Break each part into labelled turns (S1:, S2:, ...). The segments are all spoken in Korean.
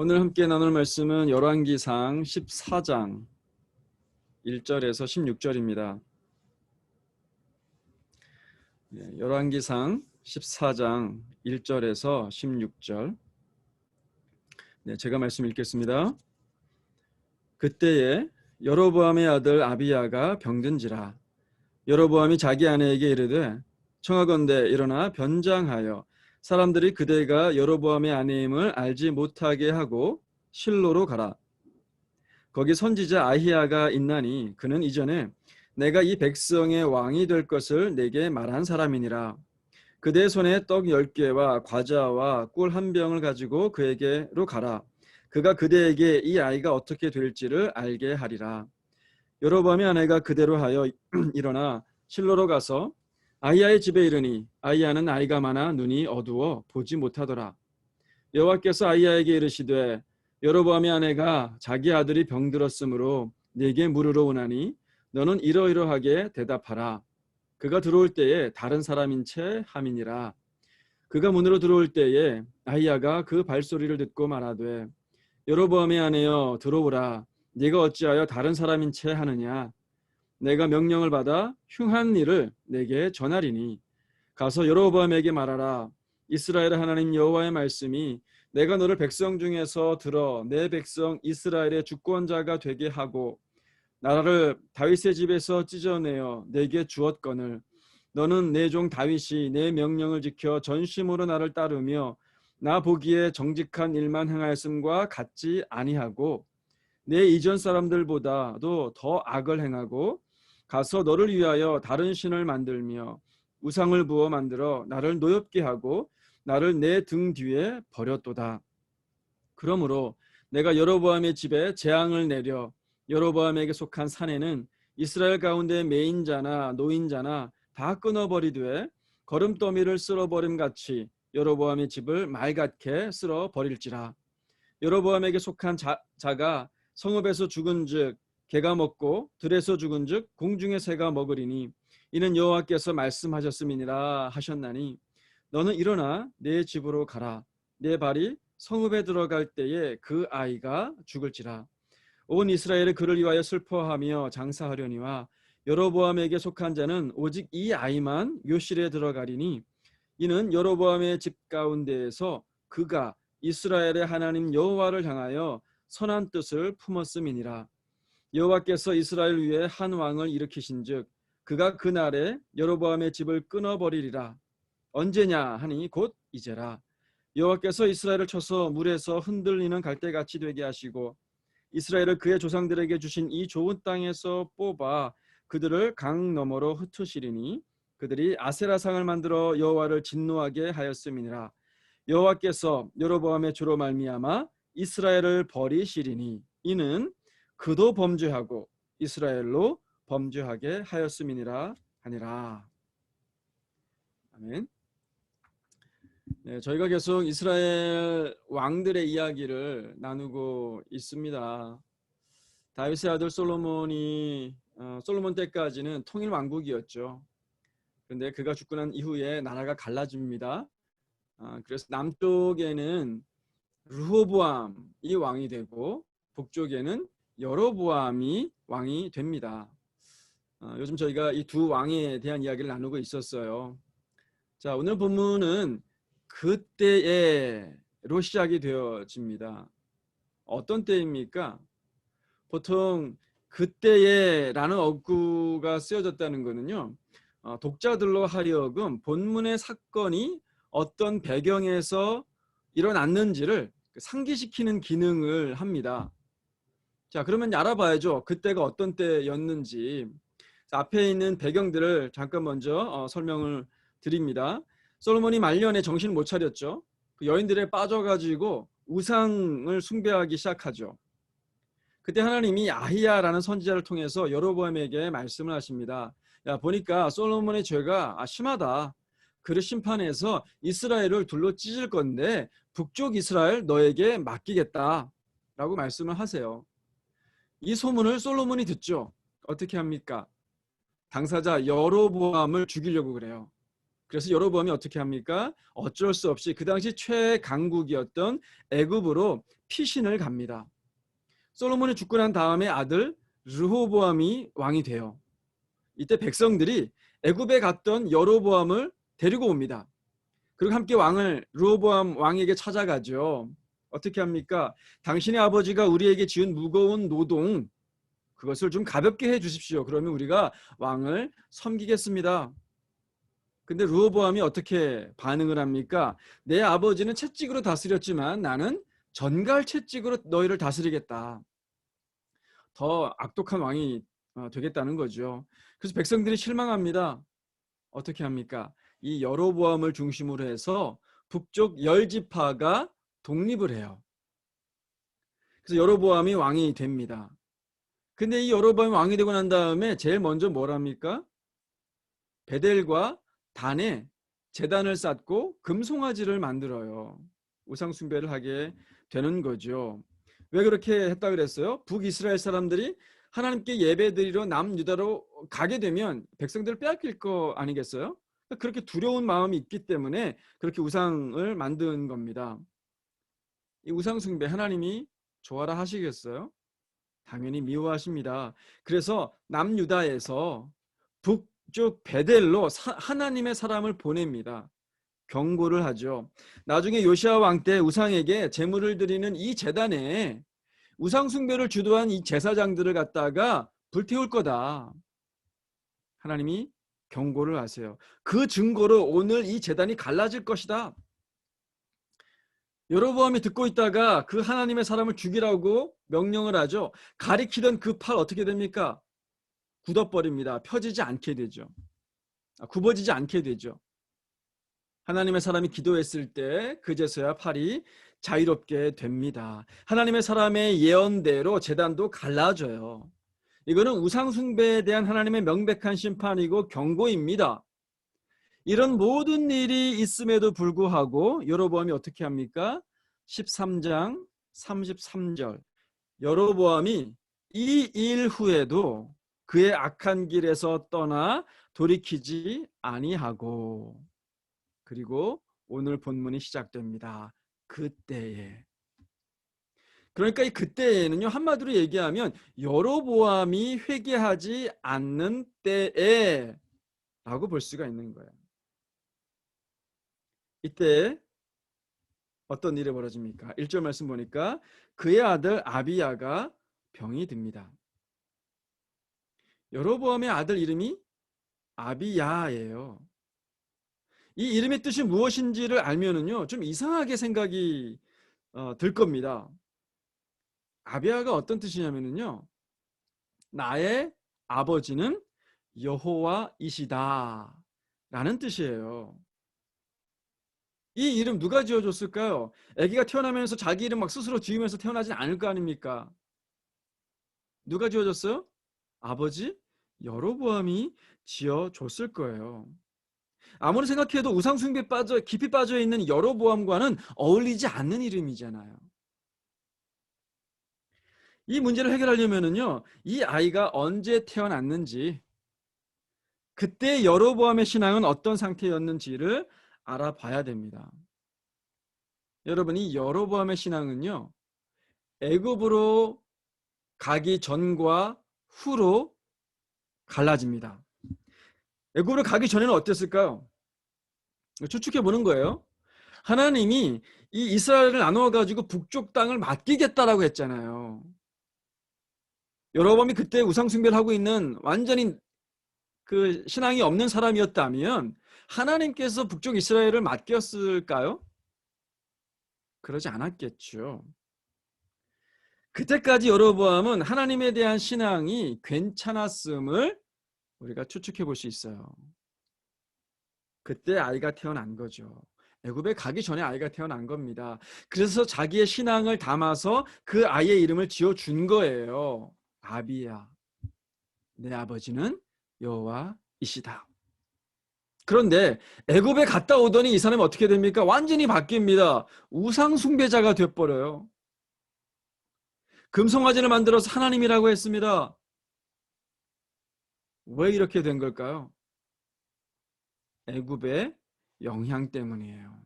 S1: 오늘 함께 나눌 말씀은 열왕기상 14장 1절에서 16절입니다. 열왕기상 14장 1절에서 16절. 제가 말씀 읽겠습니다. 그때에 여로보암의 아들 아비야가 병든지라. 여로보암이 자기 아내에게 이르되 청하건대 일어나 변장하여 사람들이 그대가 여로보암의 아내임을 알지 못하게 하고 실로로 가라. 거기 선지자 아히야가 있나니 그는 이전에 내가 이 백성의 왕이 될 것을 내게 말한 사람이니라. 그대의 손에 떡 10개와 과자와 꿀 한 병을 가지고 그에게로 가라. 그가 그대에게 이 아이가 어떻게 될지를 알게 하리라. 여로보암의 아내가 그대로 하여 일어나 실로로 가서 아히야의 집에 이르니 아히야는 나이가 많아 눈이 어두워 보지 못하더라. 여호와께서 아히야에게 이르시되 여로보암의 아내가 자기 아들이 병들었으므로 네게 물으러 오나니 너는 이러이러하게 대답하라. 그가 들어올 때에 다른 사람인 채 함이니라. 그가 문으로 들어올 때에 아히야가 그 발소리를 듣고 말하되 여로보암의 아내여 들어오라. 네가 어찌하여 다른 사람인 채 하느냐. 내가 명령을 받아 흉한 일을 내게 전하리니 가서 여로보암에게 말하라. 이스라엘 하나님 여호와의 말씀이 내가 너를 백성 중에서 들어 내 백성 이스라엘의 주권자가 되게 하고 나라를 다윗의 집에서 찢어내어 내게 주었거늘 너는 내 종 다윗이 내 명령을 지켜 전심으로 나를 따르며 나 보기에 정직한 일만 행하였음과 같지 아니하고 내 이전 사람들보다도 더 악을 행하고 가서 너를 위하여 다른 신을 만들며 우상을 부어 만들어 나를 노엽게 하고 나를 내 등 뒤에 버렸도다. 그러므로 내가 여로보암의 집에 재앙을 내려 여로보암에게 속한 산에는 이스라엘 가운데 매인자나 노인자나 다 끊어버리되 거름더미를 쓸어버림 같이 여로보암의 집을 말같게 쓸어버릴지라. 여로보암에게 속한 자가 성읍에서 죽은즉 개가 먹고 들에서 죽은즉 공중의 새가 먹으리니 이는 여호와께서 말씀하셨음이니라 하셨나니 너는 일어나 내 집으로 가라. 내 발이 성읍에 들어갈 때에 그 아이가 죽을지라. 온 이스라엘이 그를 위하여 슬퍼하며 장사하려니와 여로보암에게 속한 자는 오직 이 아이만 묘실에 들어가리니 이는 여로보암의 집 가운데에서 그가 이스라엘의 하나님 여호와를 향하여 선한 뜻을 품었음이니라. 여호와께서 이스라엘 위에 한 왕을 일으키신즉 그가 그날에 여로보암의 집을 끊어버리리라. 언제냐 하니 곧 이제라. 여호와께서 이스라엘을 쳐서 물에서 흔들리는 갈대같이 되게 하시고 이스라엘을 그의 조상들에게 주신 이 좋은 땅에서 뽑아 그들을 강 너머로 흩으시리니 그들이 아세라상을 만들어 여호와를 진노하게 하였음이니라. 여호와께서 여로보암의 죄로 말미암아 이스라엘을 버리시리니 이는 그도 범죄하고 이스라엘로 범죄하게 하였음이니라 하니라. 아멘. 저희가 계속 이스라엘 왕들의 이야기를 나누고 있습니다. 다윗의 아들 솔로몬이 솔로몬 때까지는 통일 왕국이었죠. 그런데 그가 죽고 난 이후에 나라가 갈라집니다. 그래서 남쪽에는 르호보암이 왕이 되고 북쪽에는 여로보암이 왕이 됩니다. 요즘 저희가 이 두 왕에 대한 이야기를 나누고 있었어요. 자, 오늘 본문은 그때에로 시작이 되어집니다. 어떤 때입니까? 보통 그때에라는 어구가 쓰여졌다는 것은요, 독자들로 하여금 본문의 사건이 어떤 배경에서 일어났는지를 상기시키는 기능을 합니다. 자, 그러면 알아봐야죠. 그때가 어떤 때였는지. 자, 앞에 있는 배경들을 잠깐 먼저 설명을 드립니다. 솔로몬이 말년에 정신을 못 차렸죠. 그 여인들에 빠져가지고 우상을 숭배하기 시작하죠. 그때 하나님이 아히야라는 선지자를 통해서 여로보암에게 말씀을 하십니다. 야, 보니까 솔로몬의 죄가 심하다. 그를 심판해서 이스라엘을 둘러 찢을 건데 북쪽 이스라엘 너에게 맡기겠다 라고 말씀을 하세요. 이 소문을 솔로몬이 듣죠. 어떻게 합니까? 당사자 여로보암을 죽이려고 그래요. 그래서 여로보암이 어떻게 합니까? 어쩔 수 없이 그 당시 최강국이었던 애굽으로 피신을 갑니다. 솔로몬이 죽고 난 다음에 아들 르호보암이 왕이 돼요. 이때 백성들이 애굽에 갔던 여로보암을 데리고 옵니다. 그리고 함께 르호보암 왕에게 찾아가죠. 어떻게 합니까? 당신의 아버지가 우리에게 지은 무거운 노동, 그것을 좀 가볍게 해 주십시오. 그러면 우리가 왕을 섬기겠습니다. 근데 르호보암이 어떻게 반응을 합니까? 내 아버지는 채찍으로 다스렸지만 나는 전갈 채찍으로 너희를 다스리겠다. 더 악독한 왕이 되겠다는 거죠. 그래서 백성들이 실망합니다. 어떻게 합니까? 이 여로보암을 중심으로 해서 북쪽 열지파가 독립을 해요. 그래서 여로보암이 왕이 됩니다. 근데 이 여로보암이 왕이 되고 난 다음에 제일 먼저 뭘 합니까? 베델과 단에 제단을 쌓고 금송아지를 만들어요. 우상 숭배를 하게 되는 거죠. 왜 그렇게 했다 그랬어요? 북이스라엘 사람들이 하나님께 예배드리러 남유다로 가게 되면 백성들을 빼앗길 거 아니겠어요? 그렇게 두려운 마음이 있기 때문에 그렇게 우상을 만든 겁니다. 이 우상 숭배 하나님이 좋아라 하시겠어요? 당연히 미워하십니다. 그래서 남유다에서 북쪽 베델로 하나님의 사람을 보냅니다. 경고를 하죠. 나중에 요시아 왕 때 우상에게 제물을 드리는 이 제단에 우상 숭배를 주도한 이 제사장들을 갖다가 불태울 거다. 하나님이 경고를 하세요. 그 증거로 오늘 이 제단이 갈라질 것이다. 여로보암이 듣고 있다가 그 하나님의 사람을 죽이라고 명령을 하죠. 가리키던 그 팔 어떻게 됩니까? 굳어버립니다. 펴지지 않게 되죠. 굽어지지 않게 되죠. 하나님의 사람이 기도했을 때 그제서야 팔이 자유롭게 됩니다. 하나님의 사람의 예언대로 제단도 갈라져요. 이거는 우상 숭배에 대한 하나님의 명백한 심판이고 경고입니다. 이런 모든 일이 있음에도 불구하고 여로보암이 어떻게 합니까? 13장 33절 여로보암이 이 일 후에도 그의 악한 길에서 떠나 돌이키지 아니하고, 그리고 오늘 본문이 시작됩니다. 그때에. 그러니까 이 그때에는요, 한마디로 얘기하면 여로보암이 회개하지 않는 때에 라고 볼 수가 있는 거예요. 이때 어떤 일이 벌어집니까? 1절 말씀 보니까 그의 아들 아비야가 병이 듭니다. 여로보암의 아들 이름이 아비야예요. 이 이름의 뜻이 무엇인지를 알면은요, 좀 이상하게 생각이 들 겁니다. 아비야가 어떤 뜻이냐면은요, 나의 아버지는 여호와이시다 라는 뜻이에요. 이 이름 누가 지어줬을까요? 아기가 태어나면서 자기 이름 막 스스로 지으면서 태어나진 않을 거 아닙니까? 누가 지어줬어요? 아버지 여로보암이 지어줬을 거예요. 아무리 생각해도 우상 숭배에 깊이 빠져 있는 여로보암과는 어울리지 않는 이름이잖아요. 이 문제를 해결하려면은요, 이 아이가 언제 태어났는지, 그때 여로보암의 신앙은 어떤 상태였는지를 알아봐야 됩니다. 여러분, 이 여로보암의 신앙은요, 애굽으로 가기 전과 후로 갈라집니다. 애굽으로 가기 전에는 어땠을까요? 추측해 보는 거예요. 하나님이 이 이스라엘을 나누어 가지고 북쪽 땅을 맡기겠다라고 했잖아요. 여로보암이 그때 우상 숭배를 하고 있는 완전히 그 신앙이 없는 사람이었다면 하나님께서 북쪽 이스라엘을 맡겼을까요? 그러지 않았겠죠. 그때까지 여로보암은 하나님에 대한 신앙이 괜찮았음을 우리가 추측해 볼 수 있어요. 그때 아이가 태어난 거죠. 애굽에 가기 전에 아이가 태어난 겁니다. 그래서 자기의 신앙을 담아서 그 아이의 이름을 지어준 거예요. 아비야, 내 아버지는 여호와이시다. 그런데 애굽에 갔다 오더니 이 사람이 어떻게 됩니까? 완전히 바뀝니다. 우상 숭배자가 돼버려요. 금송아지를 만들어서 하나님이라고 했습니다. 왜 이렇게 된 걸까요? 애굽의 영향 때문이에요.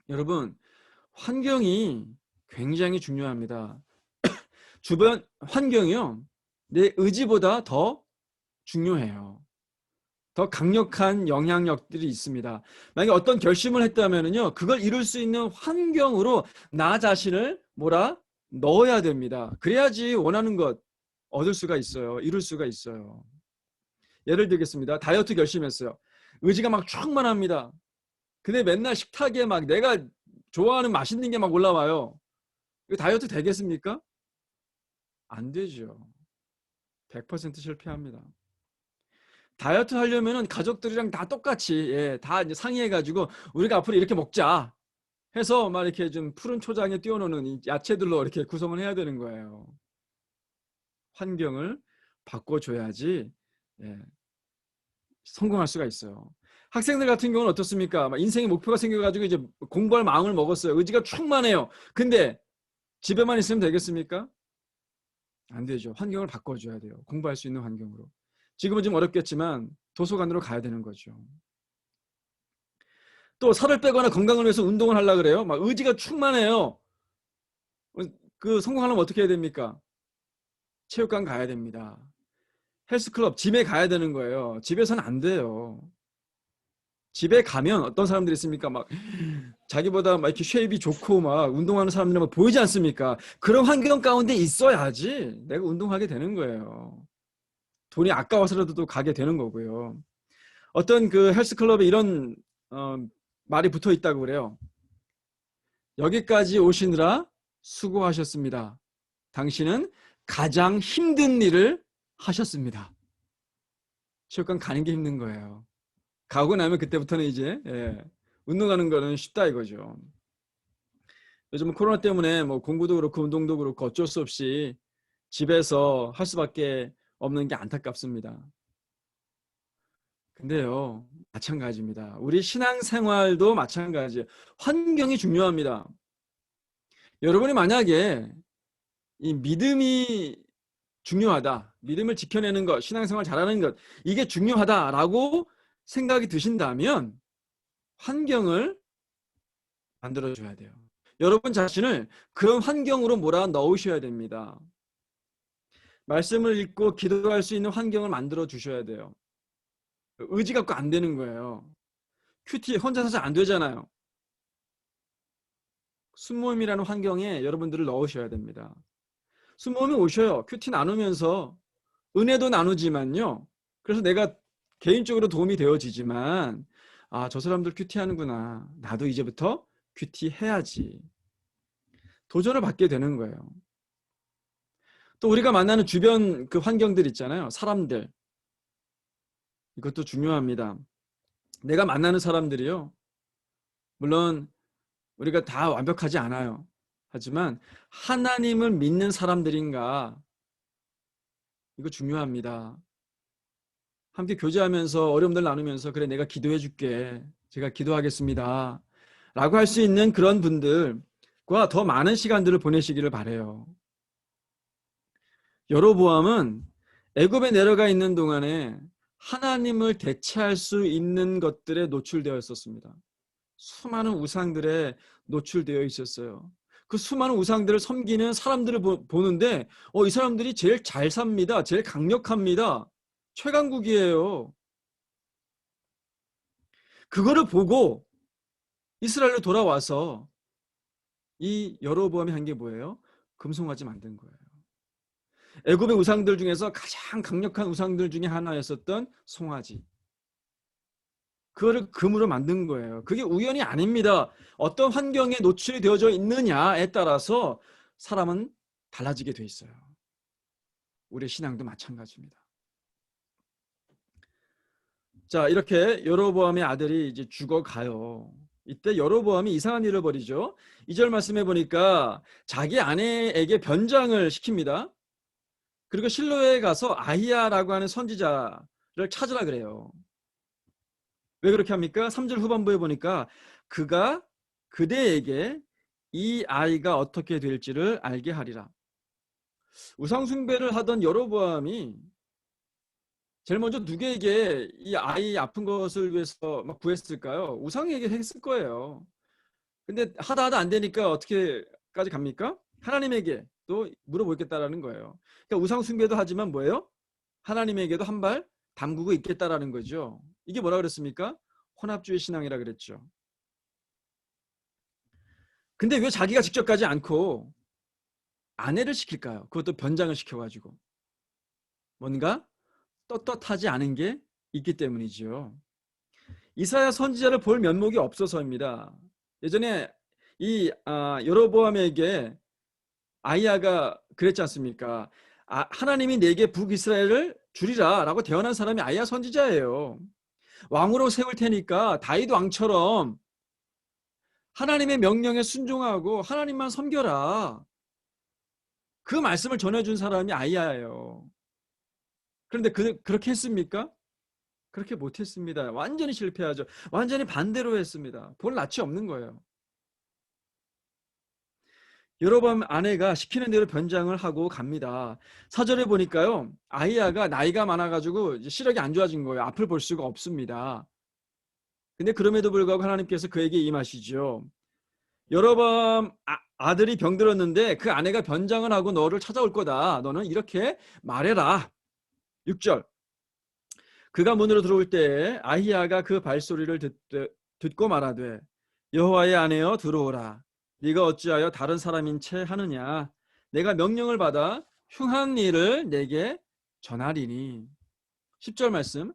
S1: 여러분, 환경이 굉장히 중요합니다. 주변 환경이요, 내 의지보다 더 중요해요. 더 강력한 영향력들이 있습니다. 만약에 어떤 결심을 했다면요, 그걸 이룰 수 있는 환경으로 나 자신을 넣어야 됩니다. 그래야지 원하는 것 얻을 수가 있어요. 이룰 수가 있어요. 예를 들겠습니다. 다이어트 결심했어요. 의지가 막 충만합니다. 근데 맨날 식탁에 막 내가 좋아하는 맛있는 게 막 올라와요. 이거 다이어트 되겠습니까? 안 되죠. 100% 실패합니다. 다이어트 하려면은 가족들이랑 다 똑같이, 다 이제 상의해가지고 우리가 앞으로 이렇게 먹자 해서 막 이렇게 좀 푸른 초장에 띄워놓는 이 야채들로 이렇게 구성을 해야 되는 거예요. 환경을 바꿔줘야지, 예, 성공할 수가 있어요. 학생들 같은 경우는 어떻습니까? 막 인생의 목표가 생겨가지고 이제 공부할 마음을 먹었어요. 의지가 충만해요. 근데 집에만 있으면 되겠습니까? 안 되죠. 환경을 바꿔줘야 돼요. 공부할 수 있는 환경으로. 지금은 좀 어렵겠지만 도서관으로 가야 되는 거죠. 또 살을 빼거나 건강을 위해서 운동을 하려고 그래요. 막 의지가 충만해요. 그 성공하려면 어떻게 해야 됩니까? 체육관 가야 됩니다. 헬스클럽, 짐에 가야 되는 거예요. 집에서는 안 돼요. 집에 가면 어떤 사람들이 있습니까? 막 자기보다 막 이렇게 쉐입이 좋고 막 운동하는 사람들이 막 보이지 않습니까? 그런 환경 가운데 있어야지 내가 운동하게 되는 거예요. 돈이 아까워서라도 또 가게 되는 거고요. 어떤 그 헬스클럽에 이런 어, 말이 붙어 있다고 그래요. 여기까지 오시느라 수고하셨습니다. 당신은 가장 힘든 일을 하셨습니다. 체육관 가는 게 힘든 거예요. 가고 나면 그때부터는 이제, 운동하는 거는 쉽다 이거죠. 요즘 코로나 때문에 뭐 공부도 그렇고 운동도 그렇고 어쩔 수 없이 집에서 할 수밖에 없는 게 안타깝습니다. 근데요, 마찬가지입니다. 우리 신앙생활도 마찬가지예요. 환경이 중요합니다. 여러분이 만약에 이 믿음이 중요하다, 믿음을 지켜내는 것, 신앙생활 잘하는 것, 이게 중요하다라고 생각이 드신다면 환경을 만들어줘야 돼요. 여러분 자신을 그런 환경으로 몰아 넣으셔야 됩니다. 말씀을 읽고 기도할 수 있는 환경을 만들어 주셔야 돼요. 의지 갖고 안 되는 거예요. 큐티 혼자서 잘 안 되잖아요. 순모임이라는 환경에 여러분들을 넣으셔야 됩니다. 순모임이 오셔요. 큐티 나누면서 은혜도 나누지만요. 그래서 내가 개인적으로 도움이 되어지지만, 아, 저 사람들 큐티 하는구나. 나도 이제부터 큐티 해야지. 도전을 받게 되는 거예요. 또 우리가 만나는 주변 그 환경들 있잖아요. 사람들. 이것도 중요합니다. 내가 만나는 사람들이요, 물론 우리가 다 완벽하지 않아요. 하지만 하나님을 믿는 사람들인가, 이거 중요합니다. 함께 교제하면서 어려움들 나누면서, 그래 내가 기도해 줄게, 제가 기도하겠습니다 라고 할 수 있는 그런 분들과 더 많은 시간들을 보내시기를 바라요. 여로보암은 애굽에 내려가 있는 동안에 하나님을 대체할 수 있는 것들에 노출되어 있었습니다. 수많은 우상들에 노출되어 있었어요. 그 수많은 우상들을 섬기는 사람들을 보는데, 이 사람들이 제일 잘 삽니다. 제일 강력합니다. 최강국이에요. 그거를 보고 이스라엘로 돌아와서 이 여로보암이 한 게 뭐예요? 금송아지 만든 거예요. 애굽의 우상들 중에서 가장 강력한 우상들 중에 하나였었던 송아지. 그거를 금으로 만든 거예요. 그게 우연이 아닙니다. 어떤 환경에 노출이 되어져 있느냐에 따라서 사람은 달라지게 돼 있어요. 우리의 신앙도 마찬가지입니다. 자, 이렇게 여로보암의 아들이 이제 죽어가요. 이때 여로보암이 이상한 일을 벌이죠. 2절 말씀해 보니까 자기 아내에게 변장을 시킵니다. 그리고 실로에 가서 아히야라고 하는 선지자를 찾으라 그래요. 왜 그렇게 합니까? 3절 후반부에 보니까 그가 그대에게 이 아이가 어떻게 될지를 알게 하리라. 우상 숭배를 하던 여로보암이 제일 먼저 누구에게 이 아이 아픈 것을 위해서 막 구했을까요? 우상에게 했을 거예요. 근데 하다 안 되니까 어떻게까지 갑니까? 하나님에게 또 물어보겠다라는 거예요. 그러니까 우상 숭배도 하지만 뭐예요? 하나님에게도 한 발 담그고 있겠다라는 거죠. 이게 뭐라 그랬습니까? 혼합주의 신앙이라 그랬죠. 근데 왜 자기가 직접 가지 않고 아내를 시킬까요? 그것도 변장을 시켜가지고. 뭔가 떳떳하지 않은 게 있기 때문이죠. 이사야 선지자를 볼 면목이 없어서입니다. 예전에 이 여로보암에게 아이야가 그랬지 않습니까? 하나님이 내게 북이스라엘을 주리라 라고 대언한 사람이 아이야 선지자예요. 왕으로 세울 테니까 다윗 왕처럼 하나님의 명령에 순종하고 하나님만 섬겨라. 그 말씀을 전해준 사람이 아이야예요. 그런데 그렇게 했습니까? 그렇게 못했습니다. 완전히 실패하죠. 완전히 반대로 했습니다. 볼 낯이 없는 거예요. 여로보암 아내가 시키는 대로 변장을 하고 갑니다. 사절에 보니까요. 아이야가 나이가 많아가지고 시력이 안 좋아진 거예요. 앞을 볼 수가 없습니다. 근데 그럼에도 불구하고 하나님께서 그에게 임하시죠. 여로보암 아들이 병들었는데 그 아내가 변장을 하고 너를 찾아올 거다. 너는 이렇게 말해라. 6절. 그가 문으로 들어올 때에 아히야가 그 발소리를 듣고 말하되 여호와의 아내여 들어오라. 네가 어찌하여 다른 사람인 채 하느냐. 내가 명령을 받아 흉한 일을 내게 전하리니. 10절 말씀.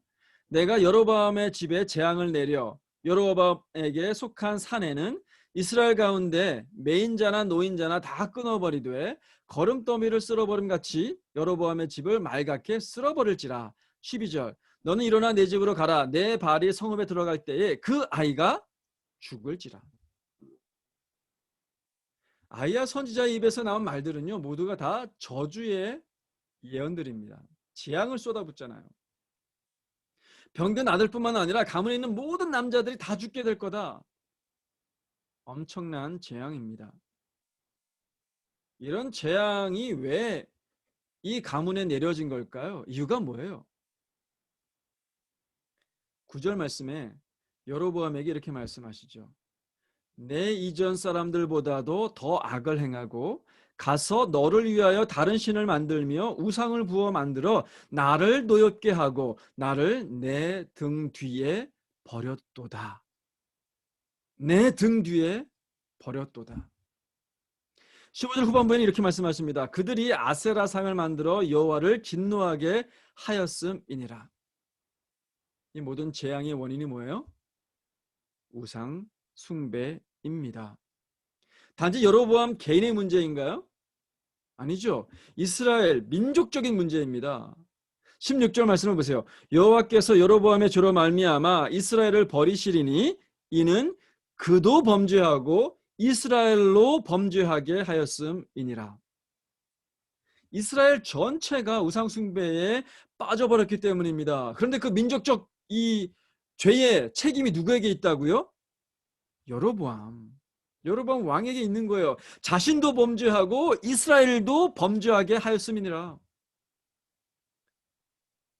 S1: 내가 여로보암의 집에 재앙을 내려 여로보암에게 속한 산에는 이스라엘 가운데 매인자나 노인자나 다 끊어버리되 거름더미를 쓸어버림 같이 여로보암의 집을 말갛게 쓸어버릴지라. 12절. 너는 일어나 내 집으로 가라. 내 발이 성읍에 들어갈 때에 그 아이가 죽을지라. 아이야 선지자의 입에서 나온 말들은요, 모두가 다 저주의 예언들입니다. 재앙을 쏟아붓잖아요. 병든 아들뿐만 아니라 가문에 있는 모든 남자들이 다 죽게 될 거다. 엄청난 재앙입니다. 이런 재앙이 왜 이 가문에 내려진 걸까요? 이유가 뭐예요? 9절 말씀에 여로보암에게 이렇게 말씀하시죠. 내 이전 사람들보다도 더 악을 행하고 가서 너를 위하여 다른 신을 만들며 우상을 부어 만들어 나를 노엽게 하고 나를 내 등 뒤에 버렸도다. 내 등 뒤에 버렸도다. 15절 후반부에는 이렇게 말씀하십니다. 그들이 아세라상을 만들어 여호와를 진노하게 하였음이니라. 이 모든 재앙의 원인이 뭐예요? 우상 숭배입니다. 단지 여로보암 개인의 문제인가요? 아니죠. 이스라엘 민족적인 문제입니다. 16절 말씀을 보세요. 여호와께서 여로보암의 죄로 말미암아 이스라엘을 버리시리니 이는 그도 범죄하고 이스라엘로 범죄하게 하였음이니라. 이스라엘 전체가 우상 숭배에 빠져버렸기 때문입니다. 그런데 그 민족적 이 죄의 책임이 누구에게 있다고요? 여로보암 왕에게 있는 거예요. 자신도 범죄하고 이스라엘도 범죄하게 하였음이니라.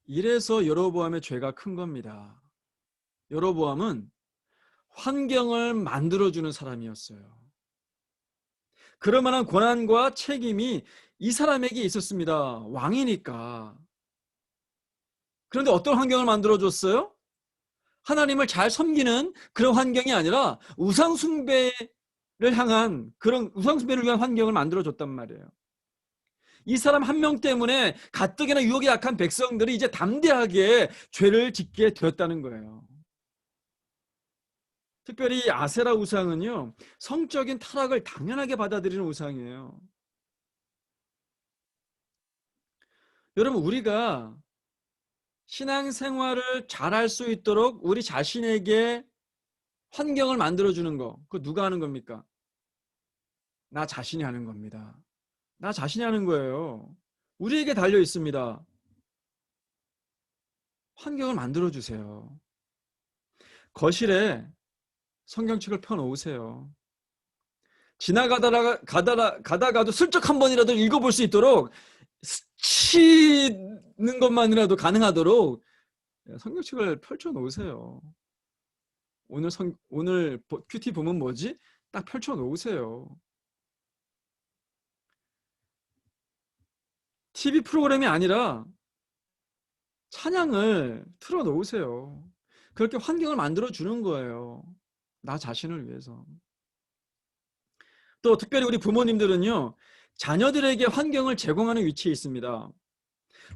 S1: 이래서 여로보암의 죄가 큰 겁니다. 여로보암은 환경을 만들어주는 사람이었어요. 그럴 만한 권한과 책임이 이 사람에게 있었습니다. 왕이니까. 그런데 어떤 환경을 만들어줬어요? 하나님을 잘 섬기는 그런 환경이 아니라 우상 숭배를 향한 그런 우상 숭배를 위한 환경을 만들어줬단 말이에요. 이 사람 한 명 때문에 가뜩이나 유혹이 약한 백성들이 이제 담대하게 죄를 짓게 되었다는 거예요. 특별히 아세라 우상은요, 성적인 타락을 당연하게 받아들이는 우상이에요. 여러분, 우리가 신앙생활을 잘할 수 있도록 우리 자신에게 환경을 만들어주는 거, 그거 누가 하는 겁니까? 나 자신이 하는 겁니다. 나 자신이 하는 거예요. 우리에게 달려 있습니다. 환경을 만들어주세요. 거실에 성경책을 펴놓으세요. 가다가도 슬쩍 한 번이라도 읽어볼 수 있도록 치는 것만이라도 가능하도록 성경책을 펼쳐 놓으세요. 오늘 큐티 보면 뭐지? 딱 펼쳐 놓으세요. TV 프로그램이 아니라 찬양을 틀어 놓으세요. 그렇게 환경을 만들어 주는 거예요. 나 자신을 위해서. 또 특별히 우리 부모님들은요, 자녀들에게 환경을 제공하는 위치에 있습니다.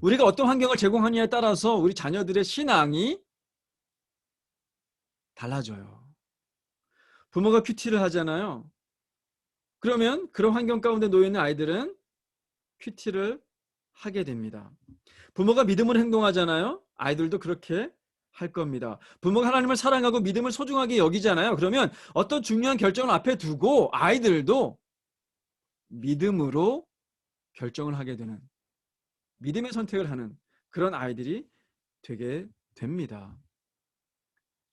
S1: 우리가 어떤 환경을 제공하느냐에 따라서 우리 자녀들의 신앙이 달라져요. 부모가 큐티를 하잖아요. 그러면 그런 환경 가운데 놓여 있는 아이들은 큐티를 하게 됩니다. 부모가 믿음으로 행동하잖아요. 아이들도 그렇게 할 겁니다. 부모가 하나님을 사랑하고 믿음을 소중하게 여기잖아요. 그러면 어떤 중요한 결정을 앞에 두고 아이들도 믿음으로 결정을 하게 되는, 믿음의 선택을 하는 그런 아이들이 되게 됩니다.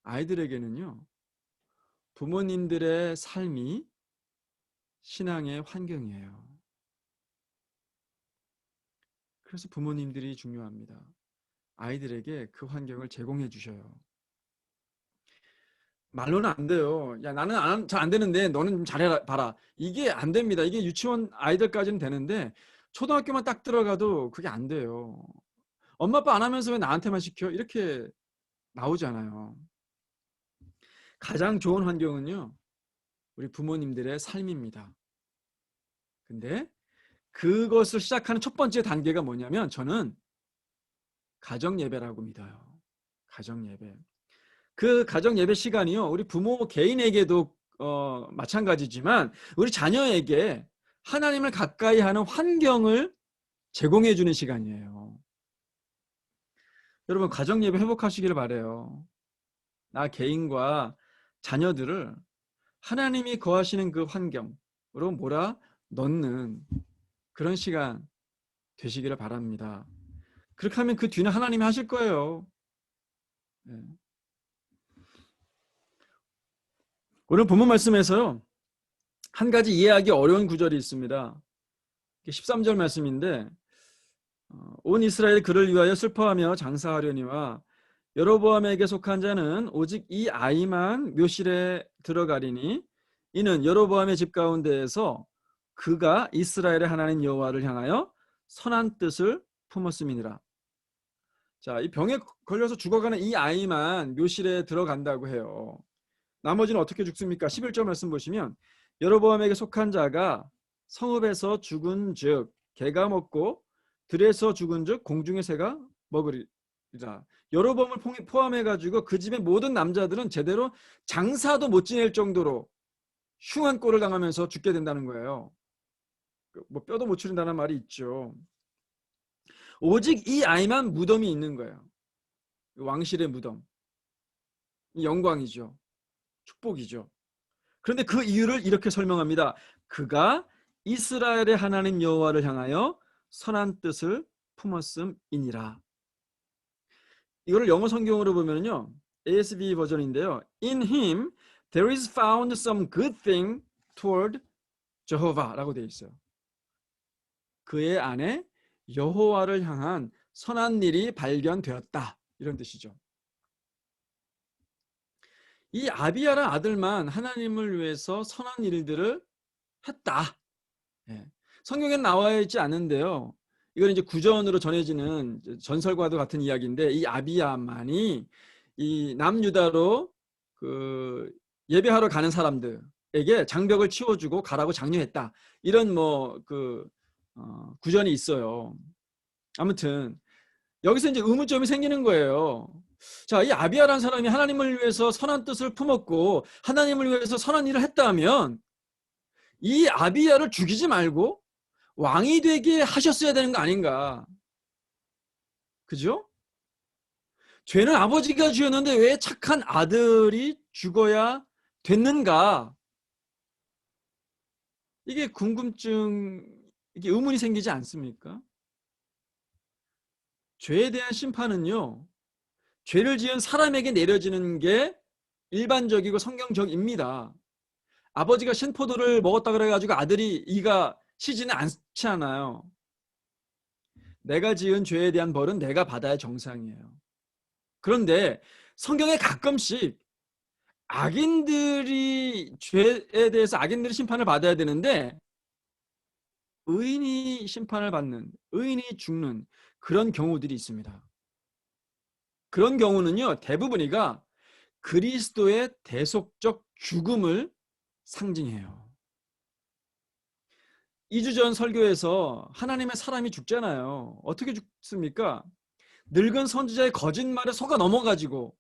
S1: 아이들에게는요, 부모님들의 삶이 신앙의 환경이에요. 그래서 부모님들이 중요합니다. 아이들에게 그 환경을 제공해 주셔요. 말로는 안 돼요. 야, 나는 잘 안 되는데 너는 좀 잘해 봐라. 이게 안 됩니다. 이게 유치원 아이들까지는 되는데 초등학교만 딱 들어가도 그게 안 돼요. 엄마 아빠 안 하면서 왜 나한테만 시켜? 이렇게 나오잖아요. 가장 좋은 환경은요, 우리 부모님들의 삶입니다. 근데 그것을 시작하는 첫 번째 단계가 뭐냐면 저는 가정 예배라고 믿어요. 가정 예배. 그 가정 예배 시간이요, 우리 부모 개인에게도 마찬가지지만 우리 자녀에게 하나님을 가까이 하는 환경을 제공해 주는 시간이에요. 여러분, 가정 예배 회복하시기를 바라요. 나 개인과 자녀들을 하나님이 거하시는 그 환경으로 몰아 넣는 그런 시간 되시기를 바랍니다. 그렇게 하면 그 뒤는 하나님이 하실 거예요. 네. 오늘 본문 말씀에서요, 한 가지 이해하기 어려운 구절이 있습니다. 13절 말씀인데, 온 이스라엘 그를 위하여 슬퍼하며 장사하려니와 여로보암에게 속한 자는 오직 이 아이만 묘실에 들어가리니 이는 여로보암의 집 가운데에서 그가 이스라엘의 하나님 여호와를 향하여 선한 뜻을 품었음이니라. 자, 이 병에 걸려서 죽어가는 이 아이만 묘실에 들어간다고 해요. 나머지는 어떻게 죽습니까? 11절 말씀 보시면 여로보암에게 속한 자가 성읍에서 죽은 즉 개가 먹고 들에서 죽은 즉 공중의 새가 먹으리라. 여로보암을 포함해가지고 그 집의 모든 남자들은 제대로 장사도 못 지낼 정도로 흉한 꼴을 당하면서 죽게 된다는 거예요. 뭐 뼈도 못 추린다는 말이 있죠. 오직 이 아이만 무덤이 있는 거예요. 왕실의 무덤. 영광이죠. 축복이죠. 그런데 그 이유를 이렇게 설명합니다. 그가 이스라엘의 하나님 여호와를 향하여 선한 뜻을 품었음이니라. 이거를 영어 성경으로 보면요, ASB 버전인데요. In him there is found some good thing toward Jehovah라고 되어 있어요. 그의 안에 여호와를 향한 선한 일이 발견되었다. 이런 뜻이죠. 이 아비야라는 아들만 하나님을 위해서 선한 일들을 했다. 예. 성경에는 나와 있지 않은데요. 이건 이제 구전으로 전해지는 전설과도 같은 이야기인데, 이 아비야만이 이 남유다로 그 예배하러 가는 사람들에게 장벽을 치워주고 가라고 장려했다. 이런 구전이 있어요. 아무튼 여기서 이제 의문점이 생기는 거예요. 자, 이 아비야라는 사람이 하나님을 위해서 선한 뜻을 품었고 하나님을 위해서 선한 일을 했다면 이 아비야를 죽이지 말고 왕이 되게 하셨어야 되는 거 아닌가? 그죠? 죄는 아버지가 지었는데 왜 착한 아들이 죽어야 됐는가? 이게 궁금증, 이게 의문이 생기지 않습니까? 죄에 대한 심판은요, 죄를 지은 사람에게 내려지는 게 일반적이고 성경적입니다. 아버지가 신포도를 먹었다 그래가지고 아들이 이가 시지는 않지 않아요. 내가 지은 죄에 대한 벌은 내가 받아야 정상이에요. 그런데 성경에 가끔씩 악인들이 죄에 대해서 악인들이 심판을 받아야 되는데 의인이 심판을 받는, 의인이 죽는 그런 경우들이 있습니다. 그런 경우는요, 대부분이가 그리스도의 대속적 죽음을 상징해요. 2주 전 설교에서 하나님의 사람이 죽잖아요. 어떻게 죽습니까? 늙은 선지자의 거짓말에 속아 넘어가지고,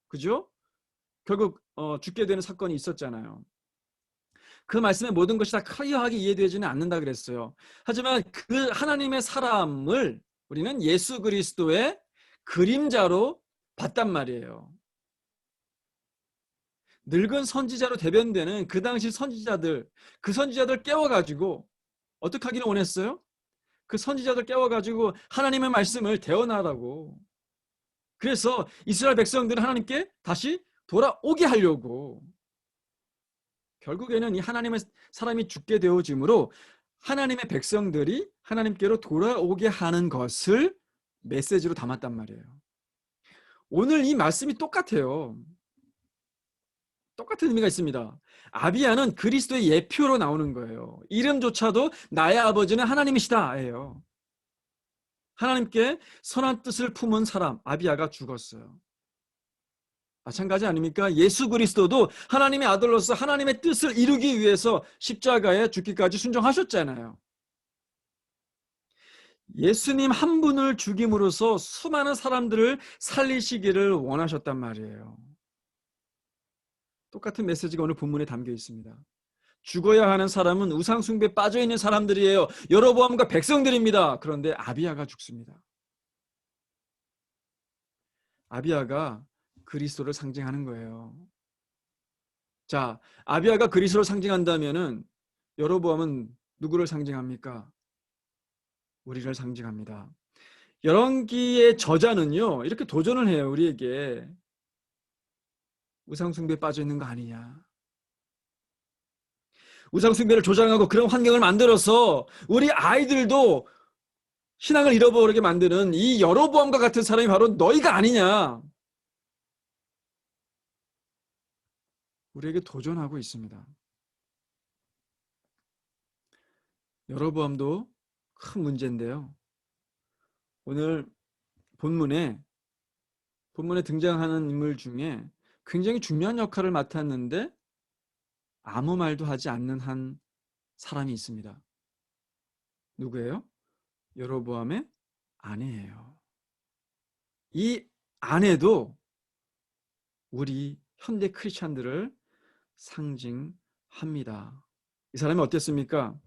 S1: 그죠? 결국 죽게 되는 사건이 있었잖아요. 그 말씀의 모든 것이 다 클리어하게 이해되지는 않는다 그랬어요. 하지만 그 하나님의 사람을 우리는 예수 그리스도의 그림자로 봤단 말이에요. 늙은 선지자로 대변되는 그 당시 선지자들, 그 선지자들 깨워가지고 어떻게 하기를 원했어요? 그 선지자들 깨워가지고 하나님의 말씀을 대언하라고. 그래서 이스라엘 백성들은 하나님께 다시 돌아오게 하려고. 결국에는 이 하나님의 사람이 죽게 되어짐으로 하나님의 백성들이 하나님께로 돌아오게 하는 것을 메시지로 담았단 말이에요. 오늘 이 말씀이 똑같아요. 똑같은 의미가 있습니다. 아비야는 그리스도의 예표로 나오는 거예요. 이름조차도 나의 아버지는 하나님이시다예요. 하나님께 선한 뜻을 품은 사람 아비야가 죽었어요. 마찬가지 아닙니까? 예수 그리스도도 하나님의 아들로서 하나님의 뜻을 이루기 위해서 십자가에 죽기까지 순종하셨잖아요. 예수님 한 분을 죽임으로써 수많은 사람들을 살리시기를 원하셨단 말이에요. 똑같은 메시지가 오늘 본문에 담겨 있습니다. 죽어야 하는 사람은 우상 숭배에 빠져 있는 사람들이에요. 여로보암과 백성들입니다. 그런데 아비야가 죽습니다. 아비야가 그리스도를 상징하는 거예요. 자, 아비야가 그리스도를 상징한다면은 여로보암은 누구를 상징합니까? 우리를 상징합니다. 열왕기의 저자는요, 이렇게 도전을 해요, 우리에게. 우상숭배에 빠져 있는 거 아니냐. 우상숭배를 조장하고 그런 환경을 만들어서 우리 아이들도 신앙을 잃어버리게 만드는 이 여로보암과 같은 사람이 바로 너희가 아니냐. 우리에게 도전하고 있습니다. 여로보암도 큰 문제인데요. 오늘 본문에 등장하는 인물 중에 굉장히 중요한 역할을 맡았는데 아무 말도 하지 않는 한 사람이 있습니다. 누구예요? 여로보암의 아내예요. 이 아내도 우리 현대 크리스찬들을 상징합니다. 이 사람이 어땠습니까?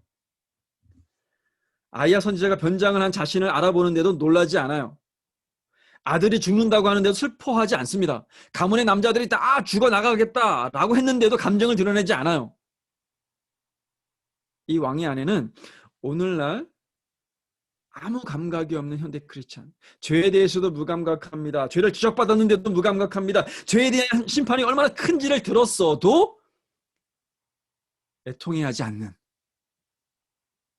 S1: 아이야 선지자가 변장을 한 자신을 알아보는데도 놀라지 않아요. 아들이 죽는다고 하는데도 슬퍼하지 않습니다. 가문의 남자들이 다 죽어나가겠다라고 했는데도 감정을 드러내지 않아요. 이 왕의 아내는 오늘날 아무 감각이 없는 현대 크리스찬. 죄에 대해서도 무감각합니다. 죄를 지적받았는데도 무감각합니다. 죄에 대한 심판이 얼마나 큰지를 들었어도 애통해하지 않는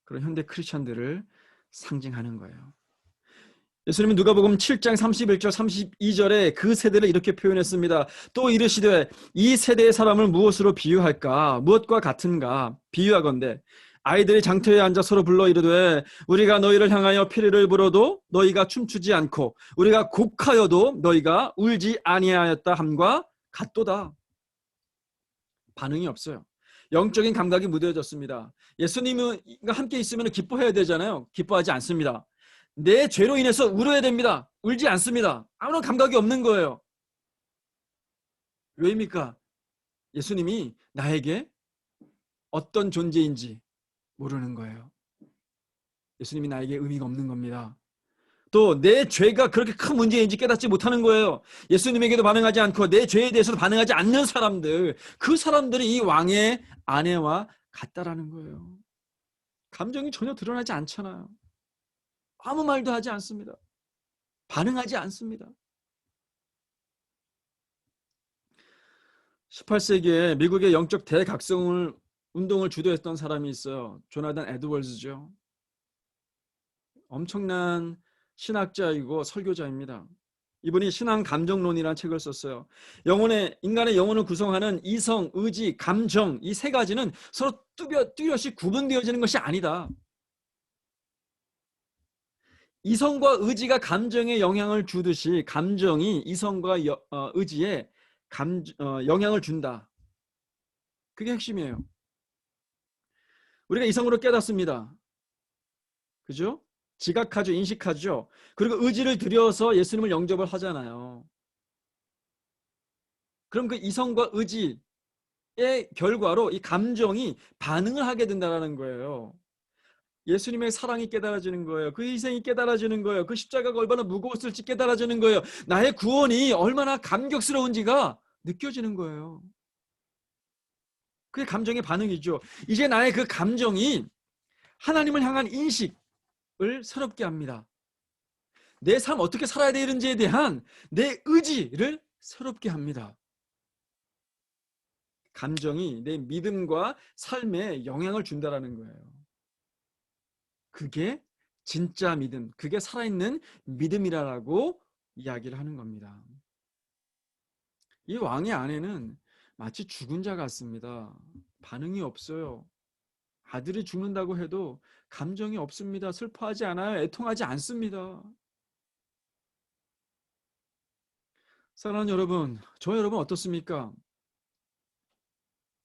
S1: 그런 현대 크리스찬들을 상징하는 거예요. 예수님은 누가복음 7장 31절 32절에 그 세대를 이렇게 표현했습니다. 또 이르시되 이 세대의 사람을 무엇으로 비유할까? 무엇과 같은가? 비유하건대 아이들이 장터에 앉아 서로 불러 이르되 우리가 너희를 향하여 피리를 불어도 너희가 춤추지 않고 우리가 곡하여도 너희가 울지 아니하였다 함과 같도다. 반응이 없어요. 영적인 감각이 무뎌졌습니다. 예수님과 함께 있으면 기뻐해야 되잖아요. 기뻐하지 않습니다. 내 죄로 인해서 울어야 됩니다. 울지 않습니다. 아무런 감각이 없는 거예요. 왜입니까? 예수님이 나에게 어떤 존재인지 모르는 거예요. 예수님이 나에게 의미가 없는 겁니다. 또 내 죄가 그렇게 큰 문제인지 깨닫지 못하는 거예요. 예수님에게도 반응하지 않고 내 죄에 대해서도 반응하지 않는 사람들, 그 사람들이 이 왕의 아내와 같다라는 거예요. 감정이 전혀 드러나지 않잖아요. 아무 말도 하지 않습니다. 반응하지 않습니다. 18세기에 미국의 영적 운동을 주도했던 사람이 있어요. 조나단 에드워즈죠. 엄청난 신학자이고 설교자입니다. 이분이 신앙 감정론이라는 책을 썼어요. 인간의 영혼을 구성하는 이성, 의지, 감정 이 세 가지는 서로 뚜렷이 구분되어지는 것이 아니다. 이성과 의지가 감정에 영향을 주듯이 감정이 이성과 의지에 영향을 준다. 그게 핵심이에요. 우리가 이성으로 깨닫습니다. 그죠? 지각하죠, 인식하죠. 그리고 의지를 들여서 예수님을 영접을 하잖아요. 그럼 그 이성과 의지의 결과로 이 감정이 반응을 하게 된다는 거예요. 예수님의 사랑이 깨달아지는 거예요. 그 희생이 깨달아지는 거예요. 그 십자가가 얼마나 무거웠을지 깨달아지는 거예요. 나의 구원이 얼마나 감격스러운지가 느껴지는 거예요. 그게 감정의 반응이죠. 이제 나의 그 감정이 하나님을 향한 인식을 새롭게 합니다. 내 삶 어떻게 살아야 되는지에 대한 내 의지를 새롭게 합니다. 감정이 내 믿음과 삶에 영향을 준다는 거예요. 그게 진짜 믿음, 그게 살아있는 믿음이라고 이야기를 하는 겁니다. 이 왕의 아내는 마치 죽은 자 같습니다. 반응이 없어요. 아들이 죽는다고 해도 감정이 없습니다. 슬퍼하지 않아요. 애통하지 않습니다. 사랑하는 여러분, 저 여러분 어떻습니까?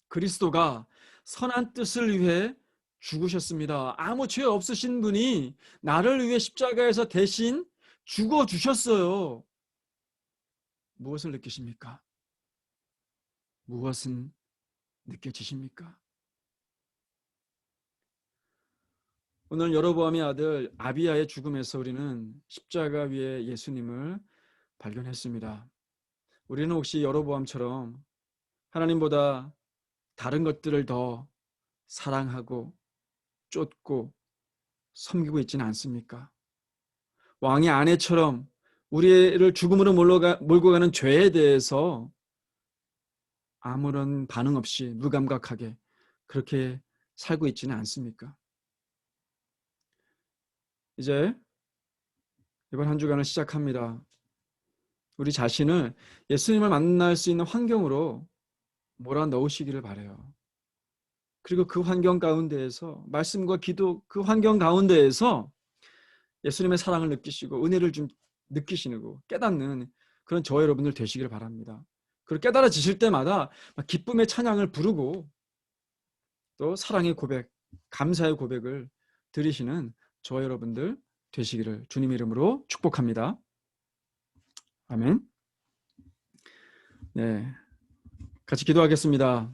S1: 그리스도가 선한 뜻을 위해 죽으셨습니다. 아무 죄 없으신 분이 나를 위해 십자가에서 대신 죽어주셨어요. 무엇을 느끼십니까? 무엇은 느껴지십니까? 오늘 여로보암의 아들 아비야의 죽음에서 우리는 십자가 위에 예수님을 발견했습니다. 우리는 혹시 여로보암처럼 하나님보다 다른 것들을 더 사랑하고 쫓고 섬기고 있지는 않습니까? 왕의 아내처럼 우리를 죽음으로 몰고 가는 죄에 대해서 아무런 반응 없이 무감각하게 그렇게 살고 있지는 않습니까? 이제 이번 한 주간을 시작합니다. 우리 자신을 예수님을 만날 수 있는 환경으로 몰아넣으시기를 바라요. 그리고 그 환경 가운데에서 말씀과 기도 그 환경 가운데에서 예수님의 사랑을 느끼시고 은혜를 좀 느끼시고 깨닫는 그런 저와 여러분들 되시길 바랍니다. 그리고 깨달아지실 때마다 기쁨의 찬양을 부르고 또 사랑의 고백, 감사의 고백을 드리시는 저와 여러분들 되시기를 주님 이름으로 축복합니다. 아멘. 네, 같이 기도하겠습니다.